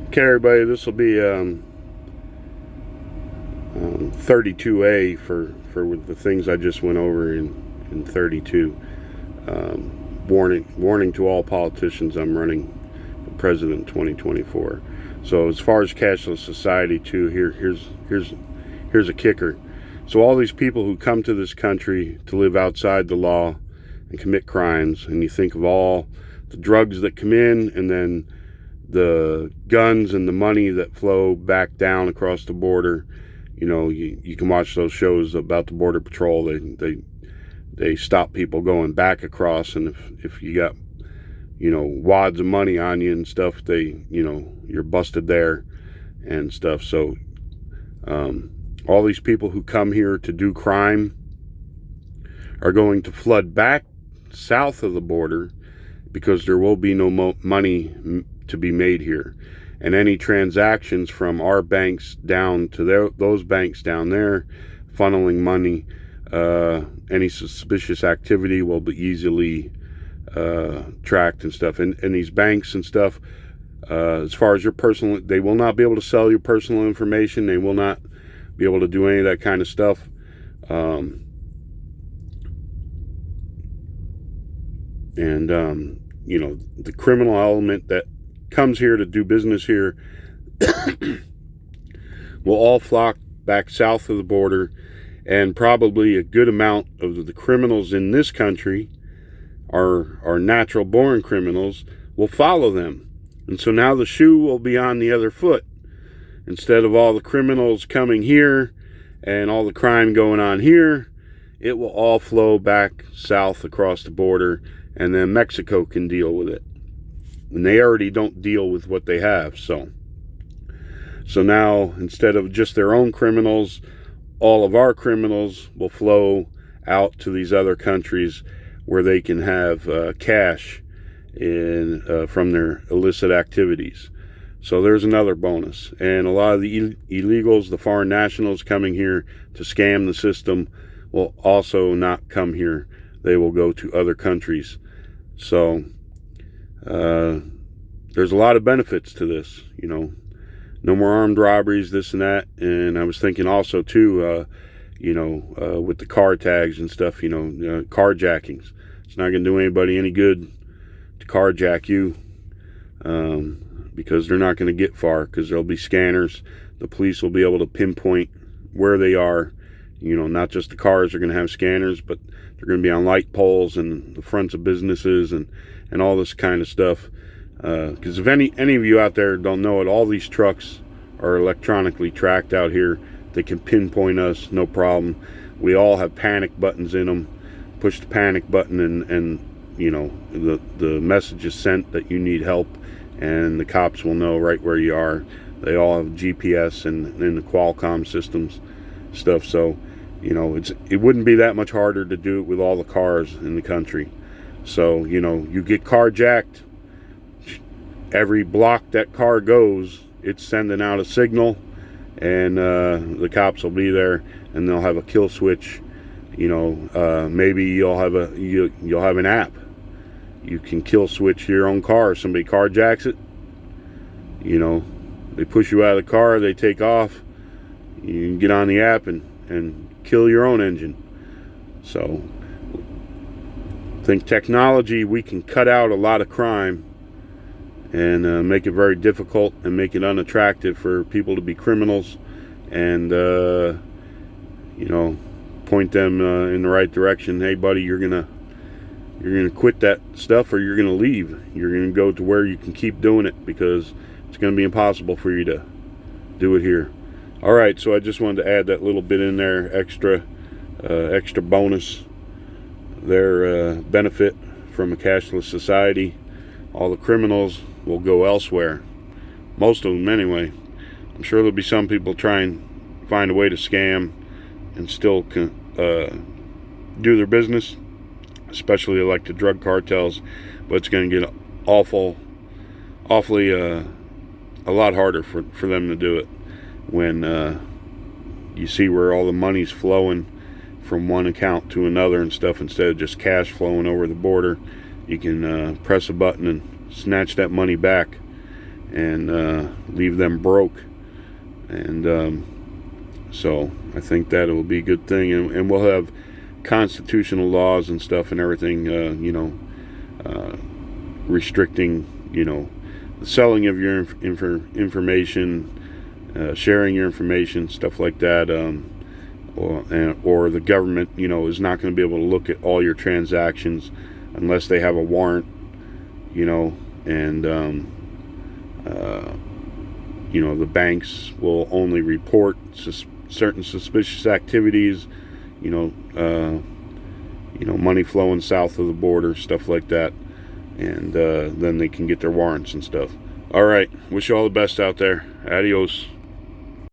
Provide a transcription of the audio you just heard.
Okay, everybody, this will be 32A for the things I just went over in 32. Warning to all politicians: I'm running for president in 2024. So as far as cashless society, too, here's a kicker. So all these people who come to this country to live outside the law and commit crimes, and you think of all the drugs that come in, and then the guns and the money that flow back down across the border. You can watch those shows about the border patrol. They stop people going back across, and if you got wads of money on you and stuff, you're busted there and stuff. So all these people who come here to do crime are going to flood back south of the border, because there will be no money to be made here, and any transactions from our banks down to those banks down there, funneling money, any suspicious activity will be easily tracked and stuff. And these banks and stuff, as far as your personal, they will not be able to sell your personal information. They will not be able to do any of that kind of stuff. The criminal element that comes here to do business here will all flock back south of the border, and probably a good amount of the criminals in this country are natural born criminals, will follow them. And so now the shoe will be on the other foot. Instead of all the criminals coming here and all the crime going on here, it will all flow back south across the border, and then Mexico can deal with it. And they already don't deal with what they have. So now, instead of just their own criminals, all of our criminals will flow out to these other countries where they can have cash from their illicit activities. So there's another bonus. And a lot of the illegals, the foreign nationals coming here to scam the system, will also not come here. They will go to other countries. So there's a lot of benefits to this. No more armed robberies, this and that. And I was thinking also too, with the car tags and stuff, carjackings. It's not going to do anybody any good to carjack you, because they're not going to get far, because there'll be scanners. The police will be able to pinpoint where they are. Not just the cars are going to have scanners, but they're going to be on light poles and the fronts of businesses and all this kind of stuff. Because if any of you out there don't know it, all these trucks are electronically tracked out here. They can pinpoint us, no problem. We all have panic buttons in them. Push the panic button, and the message is sent that you need help, and the cops will know right where you are. They all have GPS and the Qualcomm systems stuff. So it wouldn't be that much harder to do it with all the cars in the country. So you get carjacked, every block that car goes, it's sending out a signal, and the cops will be there, and they'll have a kill switch. Maybe you'll have an app. You can kill switch your own car. Somebody carjacks it, they push you out of the car, they take off, you can get on the app and kill your own engine. So I think technology, we can cut out a lot of crime and make it very difficult and make it unattractive for people to be criminals, and point them in the right direction. Hey buddy, you're gonna quit that stuff, or you're gonna leave. You're gonna go to where you can keep doing it, because it's gonna be impossible for you to do it here. All right, so I just wanted to add that little bit in there, extra bonus their benefit from a cashless society. All the criminals will go elsewhere, most of them anyway. I'm sure there'll be some people try and find a way to scam and still do their business, especially like the drug cartels, but it's going to get awfully a lot harder for them to do it when you see where all the money's flowing from one account to another and stuff, instead of just cash flowing over the border. You can press a button and snatch that money back and leave them broke. And so I think that will be a good thing, and we'll have constitutional laws and stuff and everything, restricting, the selling of your information, sharing your information, stuff like that, or the government, is not going to be able to look at all your transactions unless they have a warrant, and the banks will only report certain suspicious activities, money flowing south of the border, stuff like that, and then they can get their warrants and stuff. All right, wish you all the best out there. Adios.